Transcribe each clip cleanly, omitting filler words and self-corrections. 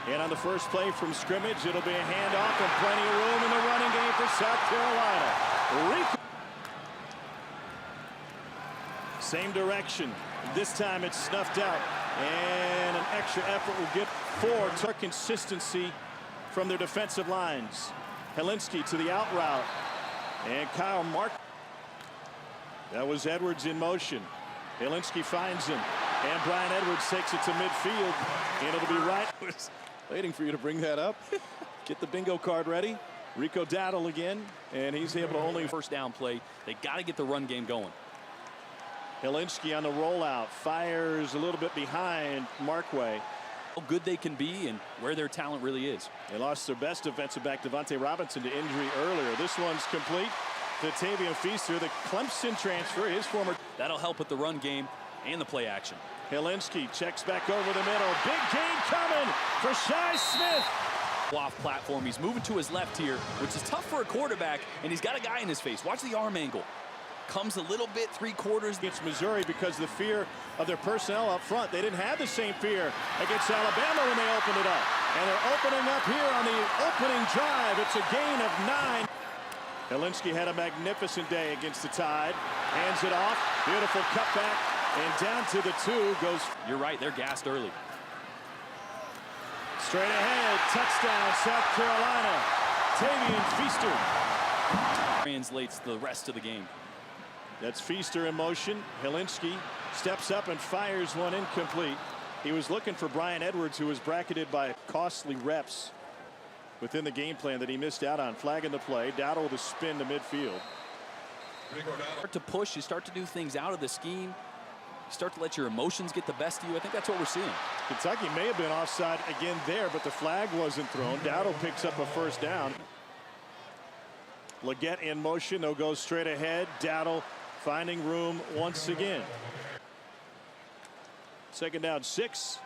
And on the first play from scrimmage, it'll be a handoff and plenty of room in the running game for South Carolina. Same direction. This time it's snuffed out. And an extra effort will get for consistency from their defensive lines. Hilinski to the out route. And Kyle Mark. That was Edwards in motion. Hilinski finds him. And Brian Edwards takes it to midfield. And it'll be right. Waiting for you to bring that up. Get the bingo card ready. Rico Dowdle again. And he's able to only first down play. They got to get the run game going. Hilinski on the rollout. Fires a little bit behind Markway. How good they can be and where their talent really is. They lost their best defensive back, Devontae Robinson, to injury earlier. This one's complete to Tavian Feaster, the Clemson transfer, his former. That'll help with the run game and the play action. Hilinski checks back over the middle. Big game coming for Shi Smith. Off platform. He's moving to his left here, which is tough for a quarterback, and he's got a guy in his face. Watch the arm angle. Comes a little bit three-quarters. Against Missouri because of the fear of their personnel up front. They didn't have the same fear against Alabama when they opened it up. And they're opening up here on the opening drive. It's a gain of 9. Hilinski had a magnificent day against the Tide. Hands it off. Beautiful cutback. And down to the 2 goes. You're right. They're gassed early. Straight ahead. Touchdown, South Carolina. Tavian Feaster. Translates the rest of the game. That's Feaster in motion. Hilinski steps up and fires one incomplete. He was looking for Brian Edwards, who was bracketed by costly reps within the game plan that he missed out on. Flagging the play. Dowdle with a spin to midfield. Start to push. You start to do things out of the scheme. You start to let your emotions get the best of you. I think that's what we're seeing. Kentucky may have been offside again there, but the flag wasn't thrown. Dowdle picks up a first down. Leggett in motion. They'll go straight ahead. Dowdle finding room once again. Second down 6.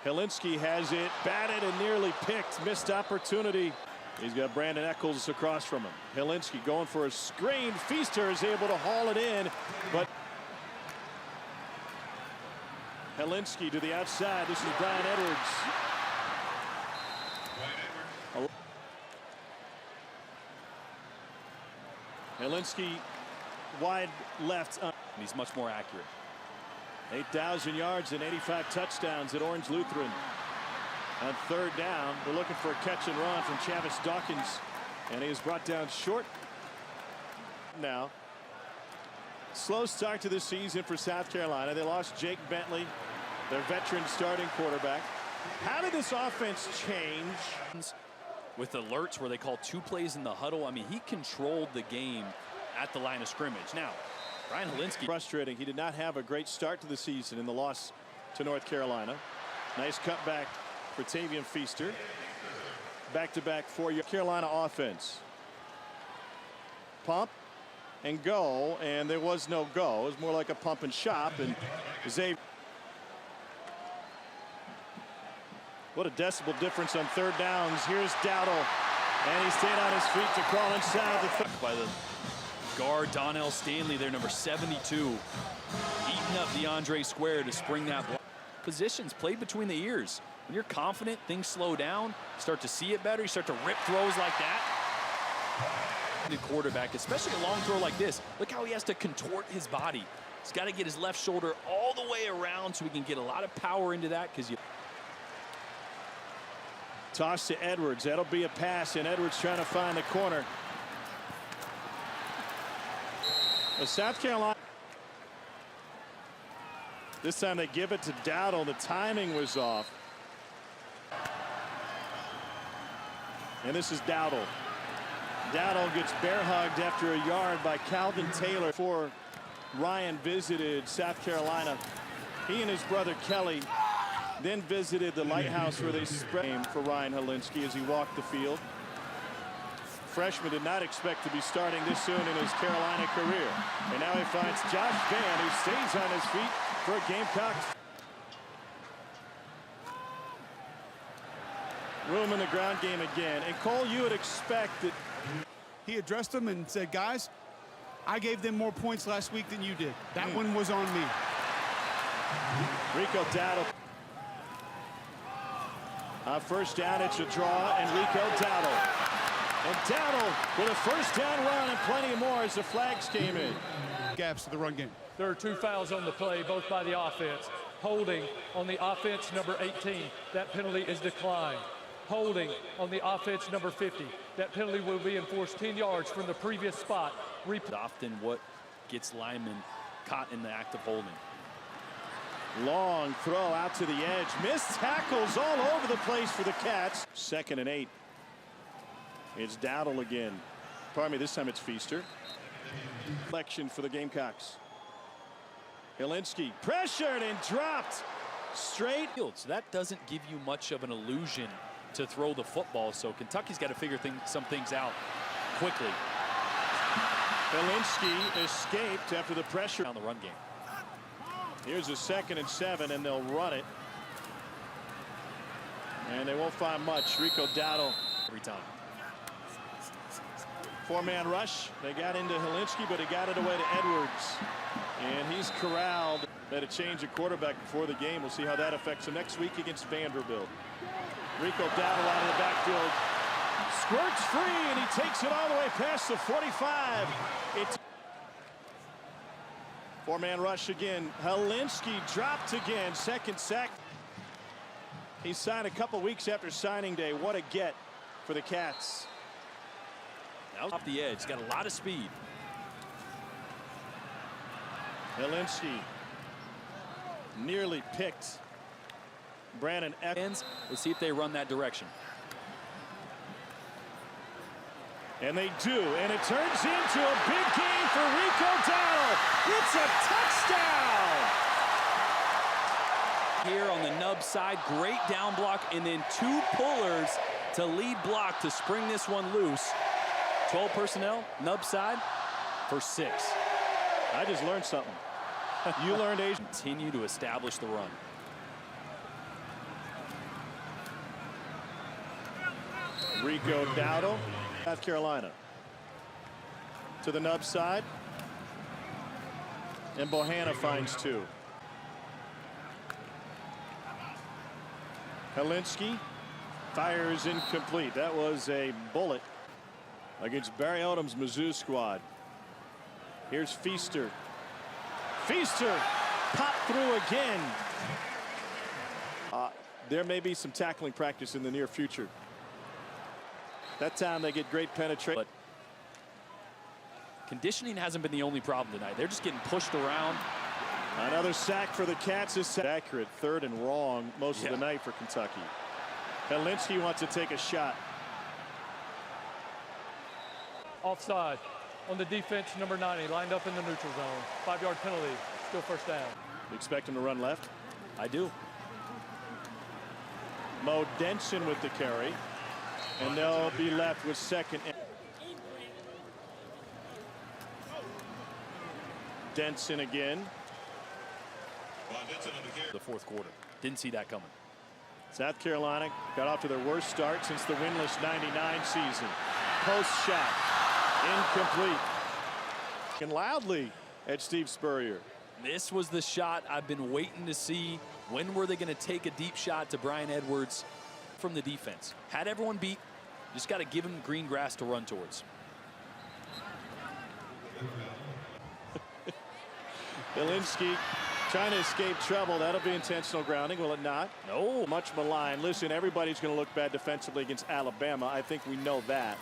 Hilinski has it batted and nearly picked. Missed opportunity. He's got Brandon Eccles across from him. Hilinski going for a screen. Feaster is able to haul it in, but Hilinski to the outside. This is Brian Edwards. Hilinski wide left. He's much more accurate. 8,000 yards and 85 touchdowns at Orange Lutheran. On third down, they're looking for a catch and run from Chavis Dawkins, and he is brought down short. Now, slow start to the season for South Carolina. They lost Jake Bentley, their veteran starting quarterback. How did this offense change? With alerts where they call 2 plays in the huddle. I mean, he controlled the game at the line of scrimmage. Now, Brian Hilinski. Frustrating. He did not have a great start to the season in the loss to North Carolina. Nice cutback for Tavian Feaster. Back-to-back for your Carolina offense. Pump and go, and there was no go. It was more like a pump and shop, and Xavier. What a decibel difference on third downs. Here's Dowdle, and he stayed on his feet to crawl inside the by the guard Donnell Stanley there, number 72, eating up DeAndre Square to spring that block. Positions played between the ears. When you're confident, things slow down. You start to see it better. You start to rip throws like that. The quarterback, especially a long throw like this. Look how he has to contort his body. He's got to get his left shoulder all the way around so he can get a lot of power into that. Because you toss to Edwards. That'll be a pass, and Edwards trying to find the corner. South Carolina. This time they give it to Dowdle. The timing was off. And this is Dowdle. Dowdle gets bear hugged after a yard by Calvin Taylor. Before Ryan visited South Carolina, he and his brother Kelly then visited the Lighthouse where they spread for Ryan Hilinski as he walked the field. Freshman did not expect to be starting this soon in his Carolina career. And now he finds Josh Vann, who stays on his feet for a Gamecock. Room in the ground game again. And Cole, you would expect that. He addressed them and said, guys, I gave them more points last week than you did. That one was on me. Rico Dowdle. First down, it's a draw, and Rico Dowdle. And Dowdle with a first down run and plenty more as the flags came in. Gaps to the run game. There are 2 fouls on the play, both by the offense. Holding on the offense, number 18. That penalty is declined. Holding on the offense, number 50. That penalty will be enforced 10 yards from the previous spot. Often what gets linemen caught in the act of holding. Long throw out to the edge. Missed tackles all over the place for the Cats. 2nd and 8. It's Dowdle again. Pardon me, this time it's Feaster. Selection for the Gamecocks. Hilinski pressured and dropped straight. So that doesn't give you much of an illusion to throw the football. So Kentucky's got to figure some things out quickly. Hilinski escaped after the pressure On the run game. Here's a 2nd and 7, and they'll run it. And they won't find much. Rico Dowdle Every time. 4-man rush. They got into Hilinski, but he got it away to Edwards. And he's corralled. Had a change of quarterback before the game. We'll see how that affects him next week against Vanderbilt. Rico Dowdle out of the backfield. Squirts free, and he takes it all the way past the 45. It's 4-man rush again. Hilinski dropped again. 2nd sack. He signed a couple weeks after signing day. What a get for the Cats. Now off the edge. Got a lot of speed. Hilinski nearly picked Brandon Evans. Let's see if they run that direction. And they do, and it turns into a big game for Rico Dowdle. It's a touchdown! Here on the nub side, great down block, and then 2 pullers to lead block to spring this one loose. 12 personnel, nub side for 6. I just learned something. You learned Asian. Continue to establish the run. Rico Dowdle, South Carolina. To the nub side. And Bohanna finds 2. Hilinski fires incomplete. That was a bullet against Barry Odom's Mizzou squad. Here's Feaster. Feaster popped through again. There may be some tackling practice in the near future. That time they get great penetration. But conditioning hasn't been the only problem tonight. They're just getting pushed around. Another sack for the Cats is accurate. 3rd and wrong most of the night for Kentucky. Hilinski wants to take a shot. Offside on the defense, number 90, lined up in the neutral zone. 5-yard penalty, still first down. You expect him to run left? I do. Mo Denson with the carry. And they'll be left with 2nd. Denson again. The 4th quarter. Didn't see that coming. South Carolina got off to their worst start since the winless '99 season. Post shot. Incomplete. And loudly at Steve Spurrier. This was the shot I've been waiting to see. When were they going to take a deep shot to Brian Edwards from the defense? Had everyone beat. Just got to give him green grass to run towards. Hilinski trying to escape trouble. That'll be intentional grounding, will it not? No. Much maligned. Listen, everybody's going to look bad defensively against Alabama. I think we know that.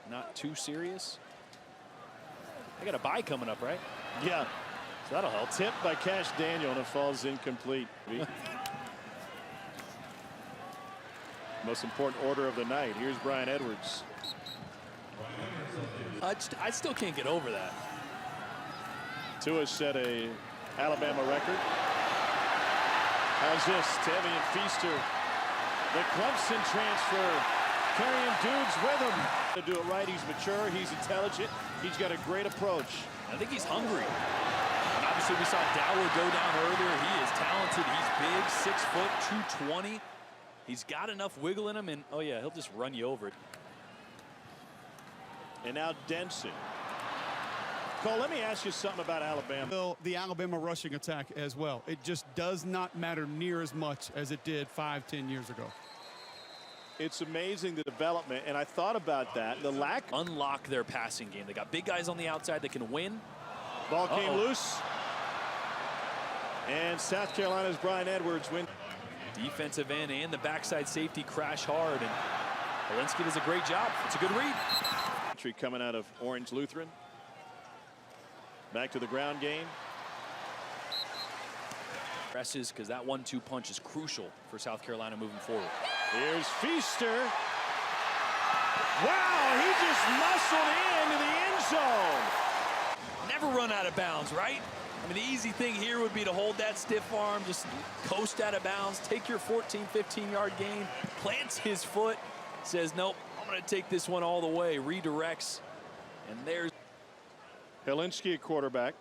Not too serious. They got a bye coming up, right? Yeah. So that'll help. Tipped by Cash Daniel, and it falls incomplete. Most important order of the night. Here's Brian Edwards. I still can't get over that. Tua set a Alabama record. How's this? Tevian Feaster. The Clemson transfer. Carrying dudes with him. To do it right. He's mature. He's intelligent. He's got a great approach. I think he's hungry. And obviously we saw Dower go down earlier. He is talented. He's big, 6 foot, 220. He's got enough wiggle in him, and oh yeah, he'll just run you over it. And now Denson. Cole, let me ask you something about Alabama. The Alabama rushing attack as well. It just does not matter near as much as it did 5-10 years ago. It's amazing the development, and I thought about that. The lack. Unlock their passing game. They got big guys on the outside that can win. Ball came loose. And South Carolina's Brian Edwards win. Defensive end and the backside safety crash hard, and Helinski does a great job. It's a good read. Coming out of Orange Lutheran. Back to the ground game. Presses, because that 1-2 punch is crucial for South Carolina moving forward. Here's Feaster. Wow, he just muscled into the end zone. Never run out of bounds, right? I mean, the easy thing here would be to hold that stiff arm, just coast out of bounds, take your 14, 15-yard gain, plants his foot, says, nope, I'm going to take this one all the way, redirects, and there's Helinski at quarterback.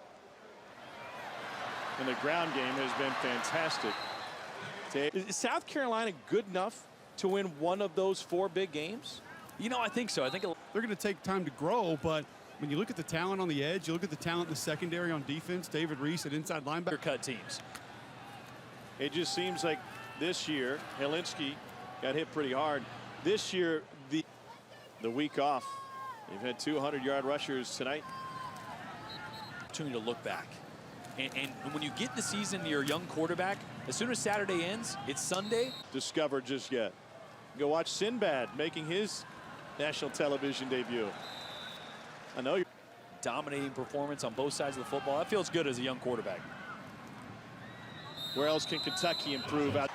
And the ground game has been fantastic. Is South Carolina good enough to win one of those 4 big games? You know, I think so. I think They're going to take time to grow, but when you look at the talent on the edge, you look at the talent in the secondary on defense, David Reese at inside linebacker. cut teams. It just seems like this year, Helinski got hit pretty hard. This year, the week off, they've had 200-yard rushers tonight. Opportunity to look back. And when you get the season to your young quarterback, as soon as Saturday ends, it's Sunday. Discovered just yet. Go watch Sinbad making his national television debut. I know you're Dominating performance on both sides of the football. That feels good as a young quarterback. Where else can Kentucky improve out?